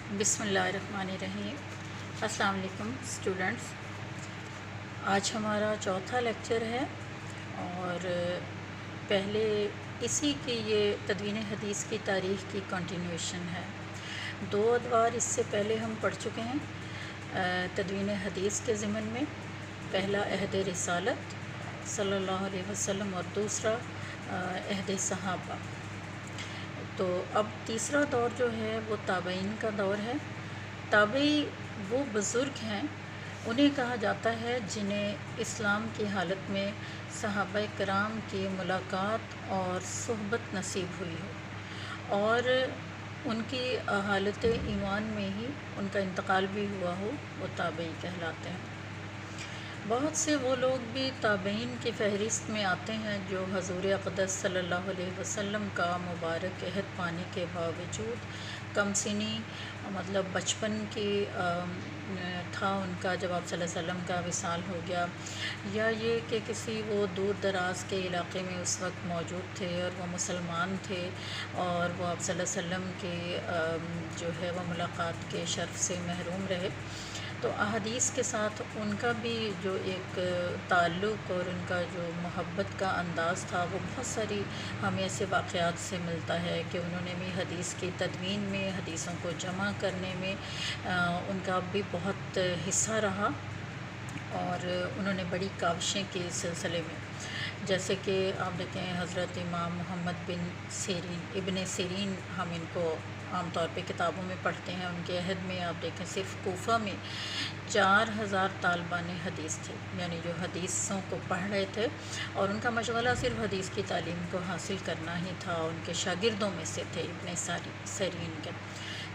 بسم اللہ الرحمن الرحیم۔ السلام علیکم اسٹوڈنٹس، آج ہمارا چوتھا لیکچر ہے اور پہلے اسی کی یہ تدوین حدیث کی تاریخ کی کنٹینیوشن ہے۔ 2 ادوار اس سے پہلے ہم پڑھ چکے ہیں تدوین حدیث کے ضمن میں۔ پہلا عہد رسالت صلی اللہ علیہ وسلم اور دوسرا عہد صحابہ۔ تو اب تیسرا دور جو ہے وہ تابعین کا دور ہے۔ تابعی وہ بزرگ ہیں، انہیں کہا جاتا ہے جنہیں اسلام کی حالت میں صحابہ کرام کی ملاقات اور صحبت نصیب ہوئی ہو اور ان کی حالت ایمان میں ہی ان کا انتقال بھی ہوا ہو، وہ تابعی کہلاتے ہیں۔ بہت سے وہ لوگ بھی تابعین کی فہرست میں آتے ہیں جو حضور اقدس صلی اللہ علیہ وسلم کا مبارک عہد پانے کے باوجود کم سنی، مطلب بچپن کی تھا ان کا جب آپ صلی اللہ علیہ وسلم کا وصال ہو گیا، یا یہ کہ کسی وہ دور دراز کے علاقے میں اس وقت موجود تھے اور وہ مسلمان تھے اور وہ آپ صلی اللہ علیہ وسلم کے جو ہے وہ ملاقات کے شرف سے محروم رہے۔ تو احادیث کے ساتھ ان کا بھی جو ایک تعلق اور ان کا جو محبت کا انداز تھا وہ بہت ساری ہمیں ایسے واقعات سے ملتا ہے کہ انہوں نے بھی حدیث کی تدوین میں، حدیثوں کو جمع کرنے میں ان کا بھی بہت حصہ رہا اور انہوں نے بڑی کاوشیں کی اس سلسلے میں۔ جیسے کہ آپ دیکھیں حضرت امام محمد بن سیرین، ابن سیرین، ہم ان کو عام طور پہ کتابوں میں پڑھتے ہیں۔ ان کے عہد میں آپ دیکھیں صرف کوفہ میں 4000 طالبان حدیث تھے، یعنی جو حدیثوں کو پڑھ رہے تھے اور ان کا مشغلہ صرف حدیث کی تعلیم کو حاصل کرنا ہی تھا۔ ان کے شاگردوں میں سے تھے ابن سیرین کے۔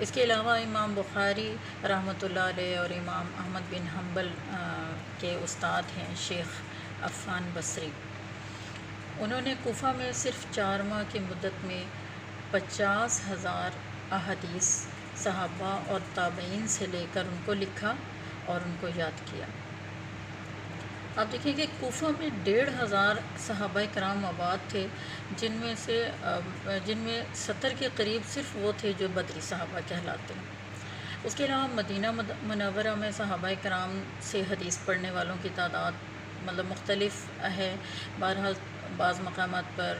اس کے علاوہ امام بخاری رحمۃ اللہ علیہ اور امام احمد بن حنبل کے استاد ہیں شیخ عفان بصری۔ انہوں نے کوفہ میں صرف 4 ماہ کی مدت میں 50,000 احادیث صحابہ اور تابعین سے لے کر ان کو لکھا اور ان کو یاد کیا۔ آپ دیکھیں کہ کوفہ میں 1,500 صحابہ کرام آباد تھے، جن میں 70 کے قریب صرف وہ تھے جو بدری صحابہ کہلاتے ہیں۔ اس کے علاوہ مدینہ منورہ میں صحابہ کرام سے حدیث پڑھنے والوں کی تعداد مطلب مختلف ہے، بہرحال بعض مقامات پر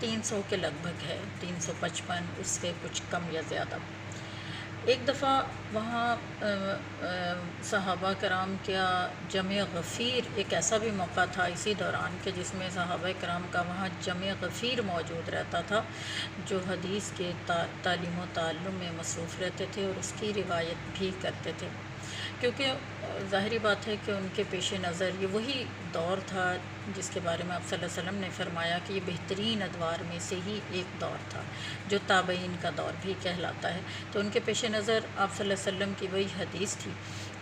300 کے لگ بھگ ہے، 355، اس سے کچھ کم یا زیادہ۔ ایک دفعہ وہاں صحابہ کرام کا جمع غفیر، ایک ایسا بھی موقع تھا اسی دوران کہ جس میں صحابہ کرام کا وہاں جمع غفیر موجود رہتا تھا، جو حدیث کے تعلیم و تعلم میں مصروف رہتے تھے اور اس کی روایت بھی کرتے تھے، کیونکہ ظاہری بات ہے کہ ان کے پیش نظر یہ وہی دور تھا جس کے بارے میں آپ صلی اللہ علیہ وسلم نے فرمایا کہ یہ بہترین ادوار میں سے ہی ایک دور تھا جو تابعین کا دور بھی کہلاتا ہے۔ تو ان کے پیش نظر آپ صلی اللہ علیہ وسلم کی وہی حدیث تھی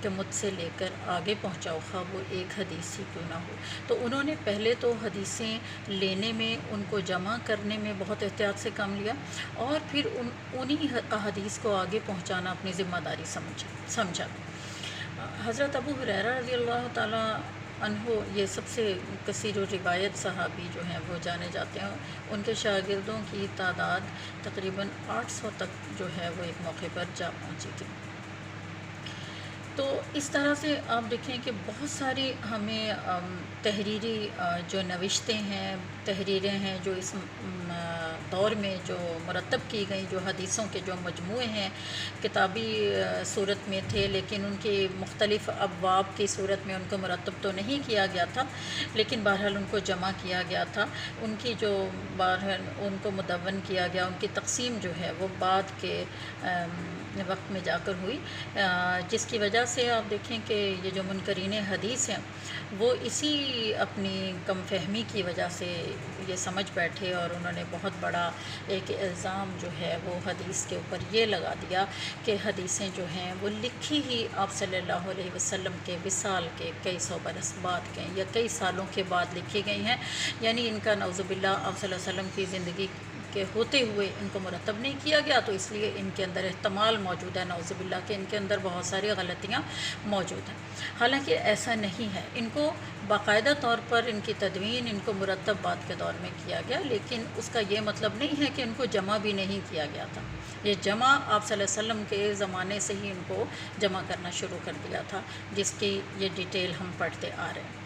کہ مجھ سے لے کر آگے پہنچاؤ، خواہ وہ ایک حدیث ہی کیوں نہ ہو۔ تو انہوں نے پہلے تو حدیثیں لینے میں، ان کو جمع کرنے میں بہت احتیاط سے کام لیا اور پھر انہی احادیث کو آگے پہنچانا اپنی ذمہ داری سمجھا۔ حضرت ابو ہریرہ رضی اللہ تعالیٰ عنہ یہ سب سے کثیر و روایت صحابی جو ہیں وہ جانے جاتے ہیں۔ ان کے شاگردوں کی تعداد تقریباً 800 تک جو ہے وہ ایک موقع پر جا پہنچی تھی۔ تو اس طرح سے آپ دیکھیں کہ بہت ساری ہمیں تحریری جو نوشتیں ہیں، تحریریں ہیں جو اس دور میں جو مرتب کی گئیں، جو حدیثوں کے جو مجموعے ہیں، کتابی صورت میں تھے لیکن ان کی مختلف ابواب کی صورت میں ان کو مرتب تو نہیں کیا گیا تھا، لیکن بہرحال ان کو جمع کیا گیا تھا۔ ان کی جو بہرحال ان کو مدون کیا گیا، ان کی تقسیم جو ہے وہ بعد کے وقت میں جا کر ہوئی، جس کی وجہ سے آپ دیکھیں کہ یہ جو منکرین حدیث ہیں وہ اسی اپنی کم فہمی کی وجہ سے یہ سمجھ بیٹھے اور انہوں نے بہت بڑا ایک الزام جو ہے وہ حدیث کے اوپر یہ لگا دیا کہ حدیثیں جو ہیں وہ لکھی ہی آپ صلی اللہ علیہ وسلم کے وصال کے کئی 100 برس بعد یا کئی سالوں کے بعد لکھی گئی ہیں، یعنی ان کا نعوذ باللہ آپ صلی اللہ علیہ وسلم کی زندگی کے ہوتے ہوئے ان کو مرتب نہیں کیا گیا، تو اس لیے ان کے اندر احتمال موجود ہے نعوذ باللہ کہ ان کے اندر بہت ساری غلطیاں موجود ہیں۔ حالانکہ ایسا نہیں ہے، ان کو باقاعدہ طور پر ان کی تدوین ان کو مرتب بعد کے دور میں کیا گیا، لیکن اس کا یہ مطلب نہیں ہے کہ ان کو جمع بھی نہیں کیا گیا تھا۔ یہ جمع آپ صلی اللہ علیہ وسلم کے زمانے سے ہی ان کو جمع کرنا شروع کر دیا تھا، جس کی یہ ڈیٹیل ہم پڑھتے آ رہے ہیں۔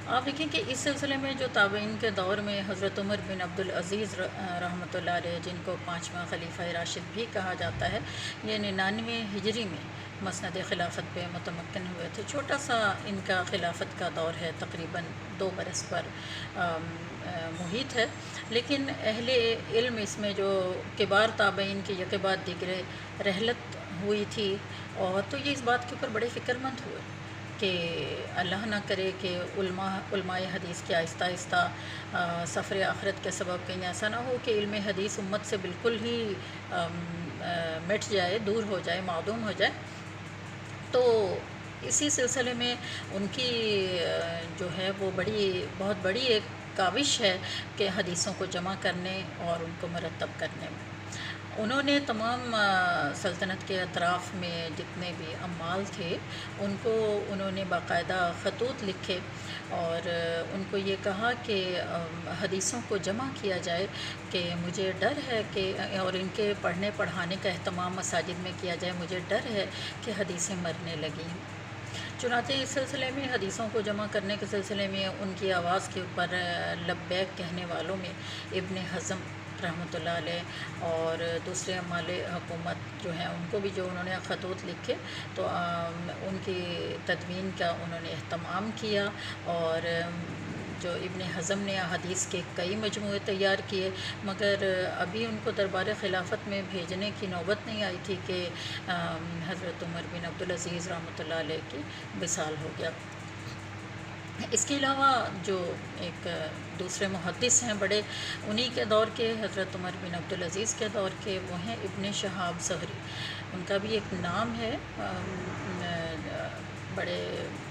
آپ دیکھیں کہ اس سلسلے میں جو تابعین کے دور میں حضرت عمر بن عبدالعزیز رحمۃ اللہ علیہ، جن کو 5واں خلیفہ راشد بھی کہا جاتا ہے، یہ 99 ہجری میں مسند خلافت پہ متمکن ہوئے تھے۔ چھوٹا سا ان کا خلافت کا دور ہے، تقریباً 2 برس پر محیط ہے، لیکن اہل علم اس میں جو کبار تابعین کی یکے بعد دیگرے رحلت ہوئی تھی، اور تو یہ اس بات کے اوپر بڑے فکر مند ہوئے کہ اللہ نہ کرے کہ علماء حدیث کے آہستہ آہستہ سفر آخرت کے سبب کہیں ایسا نہ ہو کہ علم حدیث امت سے بالکل ہی مٹ جائے، دور ہو جائے، معدوم ہو جائے۔ تو اسی سلسلے میں ان کی جو ہے وہ بہت بڑی ایک کاوش ہے کہ حدیثوں کو جمع کرنے اور ان کو مرتب کرنے میں انہوں نے تمام سلطنت کے اطراف میں جتنے بھی عمال تھے ان کو انہوں نے باقاعدہ خطوط لکھے اور ان کو یہ کہا کہ حدیثوں کو جمع کیا جائے، کہ مجھے ڈر ہے کہ اور ان کے پڑھنے پڑھانے کا اہتمام مساجد میں کیا جائے، مجھے ڈر ہے کہ حدیثیں مرنے لگی ہیں۔ چنانچہ اس سلسلے میں حدیثوں کو جمع کرنے کے سلسلے میں ان کی آواز کے اوپر لبیک کہنے والوں میں ابن حزم رحمۃ اللہ علیہ اور دوسرے عمال حکومت جو ہیں ان کو بھی جو انہوں نے خطوط لکھے تو ان کی تدوین کا انہوں نے اہتمام کیا، اور جو ابن حزم نے حدیث کے کئی مجموعے تیار کیے، مگر ابھی ان کو دربار خلافت میں بھیجنے کی نوبت نہیں آئی تھی کہ حضرت عمر بن عبدالعزیز رحمۃ اللہ علیہ کی وصال ہو گیا۔ اس کے علاوہ جو ایک دوسرے محدث ہیں بڑے انہی کے دور کے، حضرت عمر بن عبدالعزیز کے دور کے، وہ ہیں ابن شہاب زہری۔ ان کا بھی ایک نام ہے،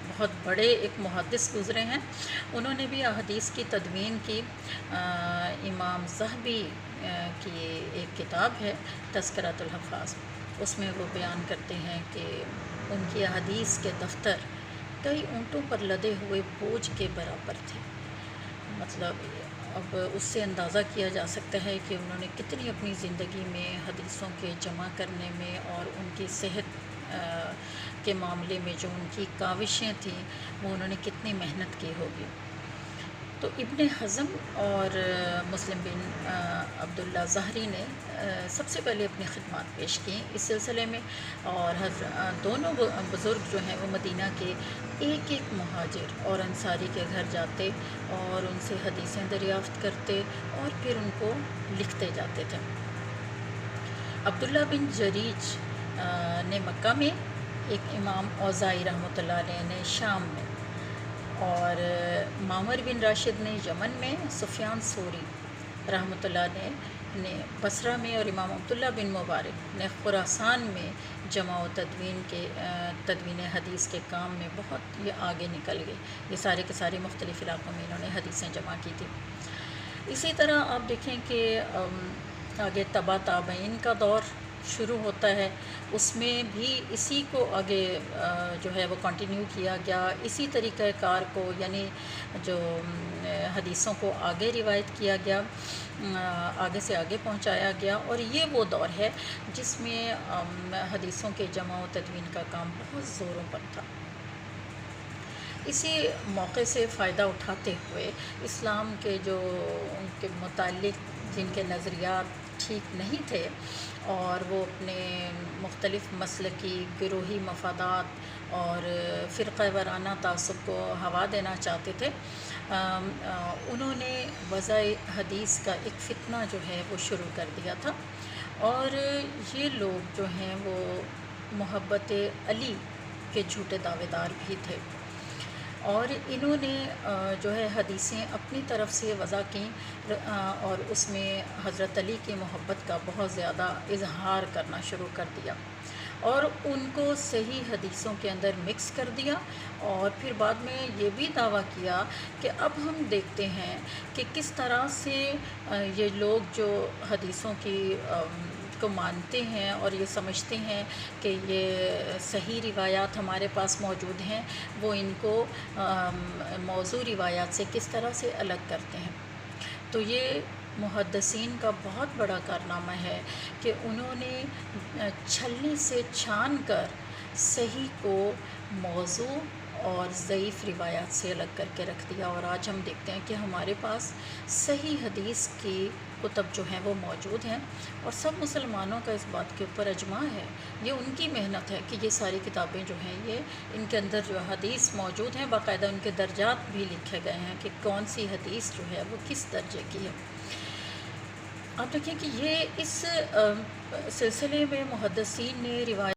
بہت بڑے ایک محدث گزرے ہیں۔ انہوں نے بھی احادیث کی تدوین کی۔ امام ذہبی کی ایک کتاب ہے تذکرۃ الحفاظ، اس میں وہ بیان کرتے ہیں کہ ان کی احادیث کے دفتر کئی اونٹوں پر لدے ہوئے بوجھ کے برابر تھے۔ مطلب اب اس سے اندازہ کیا جا سکتا ہے کہ انہوں نے کتنی اپنی زندگی میں حدیثوں کے جمع کرنے میں اور ان کی صحت کے معاملے میں جو ان کی کاوشیں تھیں وہ انہوں نے کتنی محنت کی ہوگی۔ تو ابن حزم اور مسلم بن عبداللہ زہری نے سب سے پہلے اپنی خدمات پیش کی اس سلسلے میں، اور دونوں بزرگ جو ہیں وہ مدینہ کے ایک ایک مہاجر اور انصاری کے گھر جاتے اور ان سے حدیثیں دریافت کرتے اور پھر ان کو لکھتے جاتے تھے۔ عبداللہ بن جریج نے مکہ میں، ایک امام اوزاعی رحمۃ اللہ علیہ نے شام میں، اور معمر بن راشد نے یمن میں، سفیان ثوری رحمۃ اللہ علیہ نے بصرہ میں، اور امام عبداللہ بن مبارک نے خراسان میں جمع و تدوین حدیث کے کام میں بہت یہ آگے نکل گئے۔ یہ سارے کے سارے مختلف علاقوں میں انہوں نے حدیثیں جمع کی تھی۔ اسی طرح آپ دیکھیں کہ آگے تبع تابعین کا دور شروع ہوتا ہے، اس میں بھی اسی کو آگے جو ہے وہ کنٹینیو کیا گیا، اسی طریقہ کار کو، یعنی جو حدیثوں کو آگے روایت کیا گیا، آگے سے آگے پہنچایا گیا، اور یہ وہ دور ہے جس میں حدیثوں کے جمع و تدوین کا کام بہت زوروں پر تھا۔ اسی موقع سے فائدہ اٹھاتے ہوئے اسلام کے جو ان کے متعلق جن کے نظریات ٹھیک نہیں تھے اور وہ اپنے مختلف مسلکی گروہی مفادات اور فرقہ وارانہ تعصب کو ہوا دینا چاہتے تھے، انہوں نے وضع حدیث کا ایک فتنہ جو ہے وہ شروع کر دیا تھا، اور یہ لوگ جو ہیں وہ محبت علی کے جھوٹے دعوے دار بھی تھے، اور انہوں نے جو ہے حدیثیں اپنی طرف سے وضع کیں اور اس میں حضرت علی کی محبت کا بہت زیادہ اظہار کرنا شروع کر دیا، اور ان کو صحیح حدیثوں کے اندر مکس کر دیا، اور پھر بعد میں یہ بھی دعویٰ کیا کہ اب ہم دیکھتے ہیں کہ کس طرح سے یہ لوگ جو حدیثوں کی کو مانتے ہیں اور یہ سمجھتے ہیں کہ یہ صحیح روایات ہمارے پاس موجود ہیں، وہ ان کو موضوع روایات سے کس طرح سے الگ کرتے ہیں۔ تو یہ محدثین کا بہت بڑا کارنامہ ہے کہ انہوں نے چھلنی سے چھان کر صحیح کو موضوع اور ضعیف روایات سے الگ کر کے رکھ دیا، اور آج ہم دیکھتے ہیں کہ ہمارے پاس صحیح حدیث کی کتب جو ہیں وہ موجود ہیں، اور سب مسلمانوں کا اس بات کے اوپر اجماع ہے، یہ ان کی محنت ہے کہ یہ ساری کتابیں جو ہیں یہ ان کے اندر جو حدیث موجود ہیں، باقاعدہ ان کے درجات بھی لکھے گئے ہیں کہ کون سی حدیث جو ہے وہ کس درجے کی ہے۔ آپ دیکھیں کہ یہ اس سلسلے میں محدثین نے روایت